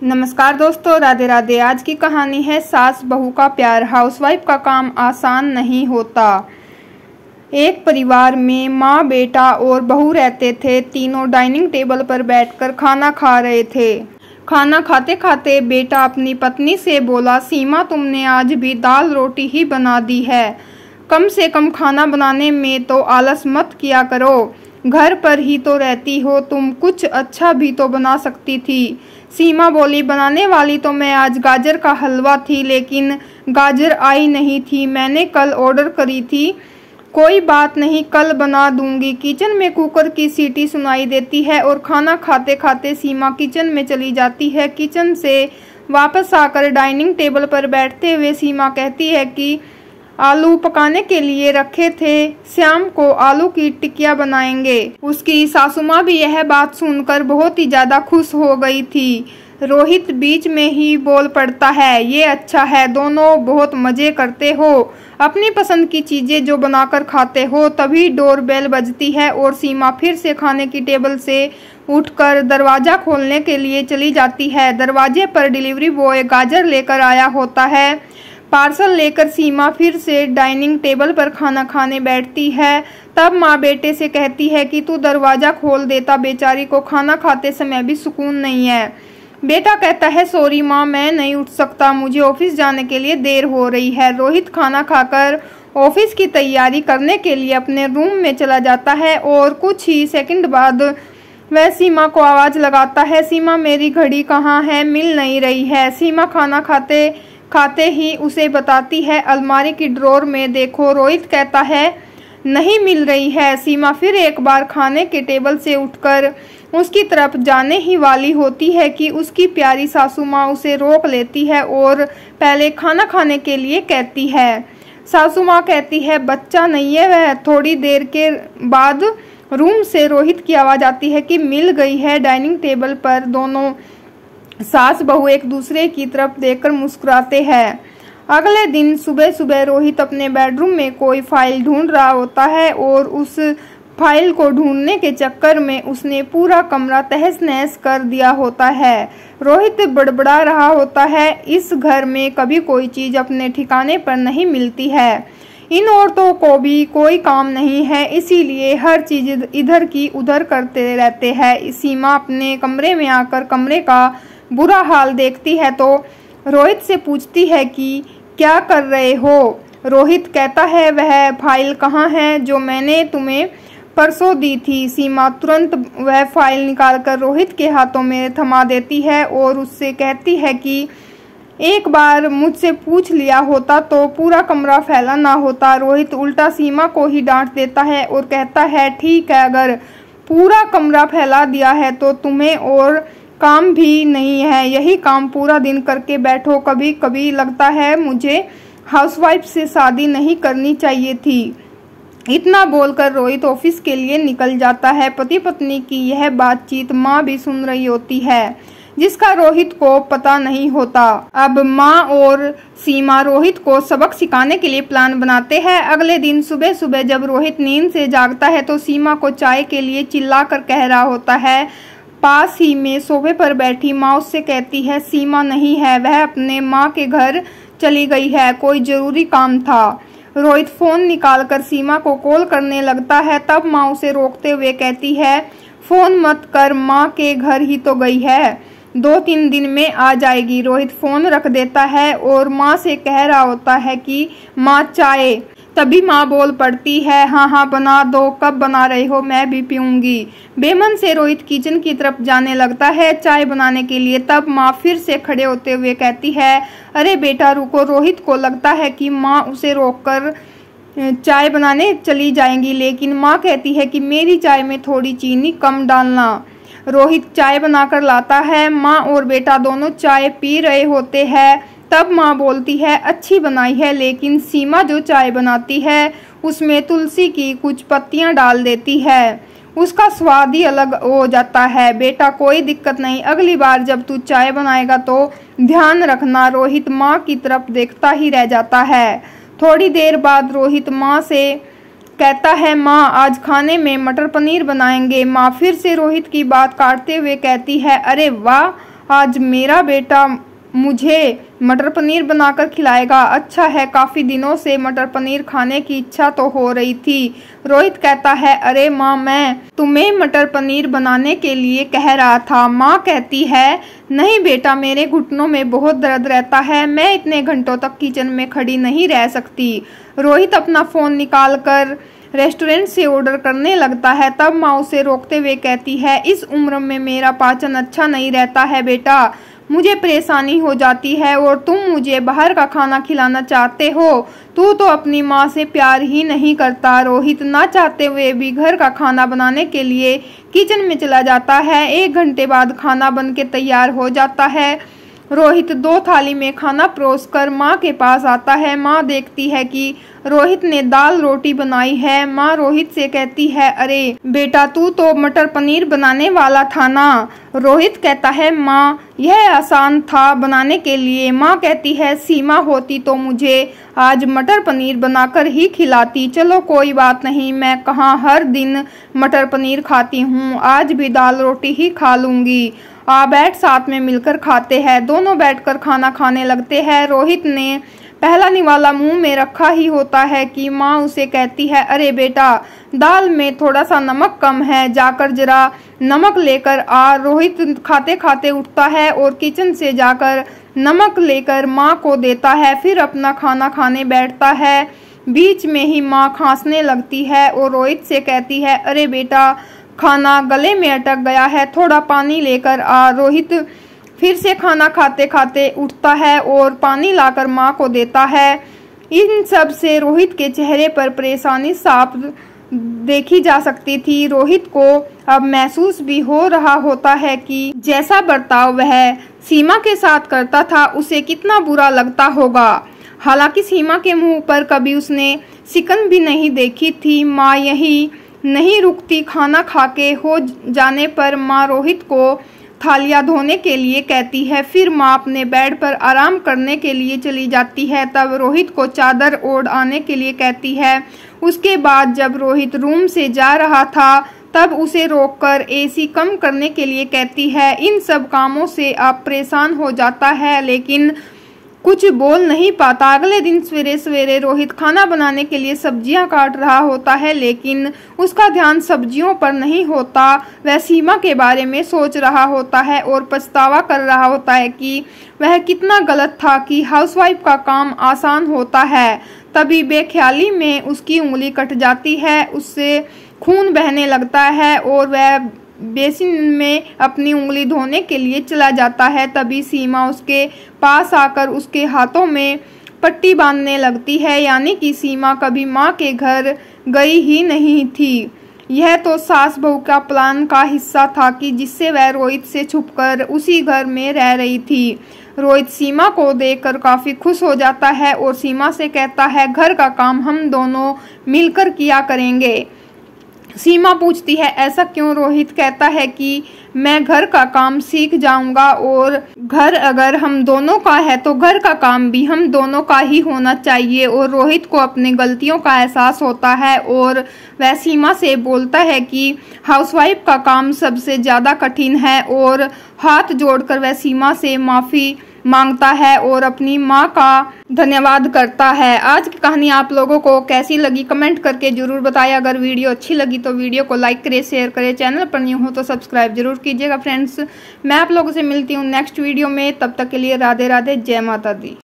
नमस्कार दोस्तों, राधे राधे। आज की कहानी है सास बहू का प्यार। हाउसवाइफ का काम आसान नहीं होता। एक परिवार में माँ, बेटा और बहू रहते थे। तीनों डाइनिंग टेबल पर बैठकर खाना खा रहे थे। खाना खाते खाते बेटा अपनी पत्नी से बोला, सीमा, तुमने आज भी दाल रोटी ही बना दी है। कम से कम खाना बनाने में तो आलस मत किया करो। घर पर ही तो रहती हो, तुम कुछ अच्छा भी तो बना सकती थी। सीमा बोली, बनाने वाली तो मैं आज गाजर का हलवा थी, लेकिन गाजर आई नहीं थी। मैंने कल ऑर्डर करी थी। कोई बात नहीं, कल बना दूंगी। किचन में कुकर की सीटी सुनाई देती है और खाना खाते खाते सीमा किचन में चली जाती है। किचन से वापस आकर डाइनिंग टेबल पर बैठते हुए सीमा कहती है कि आलू पकाने के लिए रखे थे, शाम को आलू की टिकिया बनाएंगे। उसकी सासू माँ भी यह बात सुनकर बहुत ही ज्यादा खुश हो गई थी। रोहित बीच में ही बोल पड़ता है, ये अच्छा है, दोनों बहुत मजे करते हो, अपनी पसंद की चीजें जो बनाकर खाते हो। तभी डोरबेल बजती है और सीमा फिर से खाने की टेबल से उठकर दरवाजा खोलने के लिए चली जाती है। दरवाजे पर डिलीवरी बॉय गाजर लेकर आया होता है। पार्सल लेकर सीमा फिर से डाइनिंग टेबल पर खाना खाने बैठती है। तब माँ बेटे से कहती है कि तू दरवाजा खोल देता, बेचारी को खाना खाते समय भी सुकून नहीं है। बेटा कहता है, सॉरी माँ, मैं नहीं उठ सकता, मुझे ऑफिस जाने के लिए देर हो रही है। रोहित खाना खाकर ऑफिस की तैयारी करने के लिए अपने रूम में चला जाता है और कुछ ही सेकंड बाद वह सीमा को आवाज लगाता है, सीमा, मेरी घड़ी कहाँ है, मिल नहीं रही है। सीमा खाना खाते ही उसे बताती है, अलमारी की ड्रॉर में देखो। रोहित कहता है, नहीं मिल रही है। सीमा फिर एक बार खाने के टेबल से उठकर उसकी तरफ जाने ही वाली होती है कि उसकी प्यारी सासू माँ उसे रोक लेती है और पहले खाना खाने के लिए कहती है। सासू माँ कहती है, बच्चा नहीं है वह। थोड़ी देर के बाद रूम से रोहित की आवाज आती है कि मिल गई है। डाइनिंग टेबल पर दोनों सास बहू एक दूसरे की तरफ देखकर मुस्कुराते हैं। अगले दिन सुबह सुबह रोहित अपने बेडरूम में कोई फाइल ढूंढ रहा होता है और उस फाइल को ढूंढने के चक्कर में उसने पूरा कमरा तहस नहस कर दिया होता है। रोहित बड़बड़ा रहा होता है, इस घर में कभी कोई चीज अपने ठिकाने पर नहीं मिलती है। इन औरतों को भी कोई काम नहीं है, इसीलिए हर चीज इधर की उधर करते रहते हैं। सीमा अपने कमरे में आकर कमरे का बुरा हाल देखती है तो रोहित से पूछती है कि क्या कर रहे हो। रोहित कहता है, वह फाइल कहाँ है जो मैंने तुम्हें परसों दी थी। सीमा तुरंत वह फाइल निकालकर रोहित के हाथों में थमा देती है और उससे कहती है कि एक बार मुझसे पूछ लिया होता तो पूरा कमरा फैला ना होता। रोहित उल्टा सीमा को ही डांट देता है और कहता है, ठीक है, अगर पूरा कमरा फैला दिया है तो तुम्हें और काम भी नहीं है, यही काम पूरा दिन करके बैठो। कभी कभी लगता है मुझे हाउसवाइफ से शादी नहीं करनी चाहिए थी। इतना बोलकर रोहित ऑफिस के लिए निकल जाता है। पति पत्नी की यह बातचीत माँ भी सुन रही होती है, जिसका रोहित को पता नहीं होता। अब माँ और सीमा रोहित को सबक सिखाने के लिए प्लान बनाते हैं। अगले दिन सुबह सुबह जब रोहित नींद से जागता है तो सीमा को चाय के लिए चिल्लाकर कह रहा होता है। पास ही में सोफे पर बैठी माँ उससे कहती है, सीमा नहीं है, वह अपने माँ के घर चली गई है, कोई जरूरी काम था। रोहित फोन निकालकर सीमा को कॉल करने लगता है। तब माँ उसे रोकते हुए कहती है, फोन मत कर, माँ के घर ही तो गई है, 2-3 दिन में आ जाएगी। रोहित फोन रख देता है और माँ से कह रहा होता है कि माँ चाय। तभी माँ बोल पड़ती है, हाँ हाँ बना दो, कब बना रहे हो, मैं भी पीऊंगी। बेमन से रोहित किचन की तरफ जाने लगता है चाय बनाने के लिए। तब माँ फिर से खड़े होते हुए कहती है, अरे बेटा रुको। रोहित को लगता है कि माँ उसे रोककर चाय बनाने चली जाएंगी, लेकिन माँ कहती है कि मेरी चाय में थोड़ी चीनी कम डालना। रोहित चाय बनाकर लाता है। माँ और बेटा दोनों चाय पी रहे होते हैं। तब माँ बोलती है, अच्छी बनाई है, लेकिन सीमा जो चाय बनाती है उसमें तुलसी की कुछ पत्तियां डाल देती है, उसका स्वाद ही अलग हो जाता है। बेटा कोई दिक्कत नहीं, अगली बार जब तू चाय बनाएगा तो ध्यान रखना। रोहित माँ की तरफ देखता ही रह जाता है। थोड़ी देर बाद रोहित माँ से कहता है, माँ आज खाने में मटर पनीर बनाएंगे। माँ फिर से रोहित की बात काटते हुए कहती है, अरे वाह, आज मेरा बेटा मुझे मटर पनीर बनाकर खिलाएगा। अच्छा है, काफ़ी दिनों से मटर पनीर खाने की इच्छा तो हो रही थी। रोहित कहता है, अरे माँ, मैं तुम्हें मटर पनीर बनाने के लिए कह रहा था। माँ कहती है, नहीं बेटा, मेरे घुटनों में बहुत दर्द रहता है, मैं इतने घंटों तक किचन में खड़ी नहीं रह सकती। रोहित अपना फ़ोन निकाल कर रेस्टोरेंट से ऑर्डर करने लगता है। तब माँ उसे रोकते हुए कहती है, इस उम्र में मेरा पाचन अच्छा नहीं रहता है बेटा, मुझे परेशानी हो जाती है और तुम मुझे बाहर का खाना खिलाना चाहते हो। तू तो अपनी माँ से प्यार ही नहीं करता। रोहित ना चाहते हुए भी घर का खाना बनाने के लिए किचन में चला जाता है। 1 घंटे बाद खाना बन के तैयार हो जाता है। रोहित 2 थाली में खाना परोसकर माँ के पास आता है। माँ देखती है कि रोहित ने दाल रोटी बनाई है। माँ रोहित से कहती है, अरे बेटा, तू तो मटर पनीर बनाने वाला था ना। रोहित कहता है, माँ, यह आसान था बनाने के लिए। माँ कहती है, सीमा होती तो मुझे आज मटर पनीर बनाकर ही खिलाती। चलो कोई बात नहीं, मैं कहाँ हर दिन मटर पनीर खाती हूँ, आज भी दाल रोटी ही खा लूंगी। आ बैठ, साथ में मिलकर खाते हैं। दोनों बैठकर खाना खाने लगते हैं। रोहित ने पहला निवाला मुंह में रखा ही होता है कि माँ उसे कहती है, अरे बेटा, दाल में थोड़ा सा नमक कम है, जाकर जरा नमक लेकर आ। रोहित खाते खाते उठता है और किचन से जाकर नमक लेकर माँ को देता है, फिर अपना खाना खाने बैठता है। बीच में ही माँ खांसने लगती है और रोहित से कहती है, अरे बेटा, खाना गले में अटक गया है, थोड़ा पानी लेकर आ। रोहित फिर से खाना खाते खाते उठता है और पानी लाकर माँ को देता है। इन सब से रोहित के चेहरे पर परेशानी साफ देखी जा सकती थी। रोहित को अब महसूस भी हो रहा होता है कि जैसा बर्ताव वह सीमा के साथ करता था, उसे कितना बुरा लगता होगा। हालांकि सीमा के मुंह पर कभी उसने सिकन भी नहीं देखी थी। माँ यही नहीं रुकती। खाना खाके हो जाने पर माँ रोहित को थालियां धोने के लिए कहती है। फिर माँ अपने बेड पर आराम करने के लिए चली जाती है। तब रोहित को चादर ओढ़ आने के लिए कहती है। उसके बाद जब रोहित रूम से जा रहा था, तब उसे रोककर एसी कम करने के लिए कहती है। इन सब कामों से आप परेशान हो जाता है, लेकिन कुछ बोल नहीं पाता। अगले दिन सवेरे सवेरे रोहित खाना बनाने के लिए सब्जियां काट रहा होता है, लेकिन उसका ध्यान सब्जियों पर नहीं होता। वह सीमा के बारे में सोच रहा होता है और पछतावा कर रहा होता है कि वह कितना गलत था कि हाउसवाइफ का काम आसान होता है। तभी बेख्याली में उसकी उंगली कट जाती है, उससे खून बहने लगता है और वह बेसिन में अपनी उंगली धोने के लिए चला जाता है। तभी सीमा उसके पास आकर उसके हाथों में पट्टी बांधने लगती है, यानी कि सीमा कभी माँ के घर गई ही नहीं थी। यह तो सास बहू का प्लान का हिस्सा था कि जिससे वह रोहित से छुपकर उसी घर में रह रही थी। रोहित सीमा को देखकर काफी खुश हो जाता है और सीमा से कहता है, घर का काम हम दोनों मिलकर किया करेंगे। सीमा पूछती है, ऐसा क्यों? रोहित कहता है कि मैं घर का काम सीख जाऊंगा और घर अगर हम दोनों का है तो घर का काम भी हम दोनों का ही होना चाहिए। और रोहित को अपनी गलतियों का एहसास होता है और वह सीमा से बोलता है कि हाउसवाइफ का काम सबसे ज़्यादा कठिन है और हाथ जोड़कर वह सीमा से माफ़ी मांगता है और अपनी माँ का धन्यवाद करता है। आज की कहानी आप लोगों को कैसी लगी कमेंट करके जरूर बताएं। अगर वीडियो अच्छी लगी तो वीडियो को लाइक करें, शेयर करें, चैनल पर न्यू हो तो सब्सक्राइब जरूर कीजिएगा फ्रेंड्स। मैं आप लोगों से मिलती हूँ नेक्स्ट वीडियो में, तब तक के लिए राधे राधे, जय माता दी।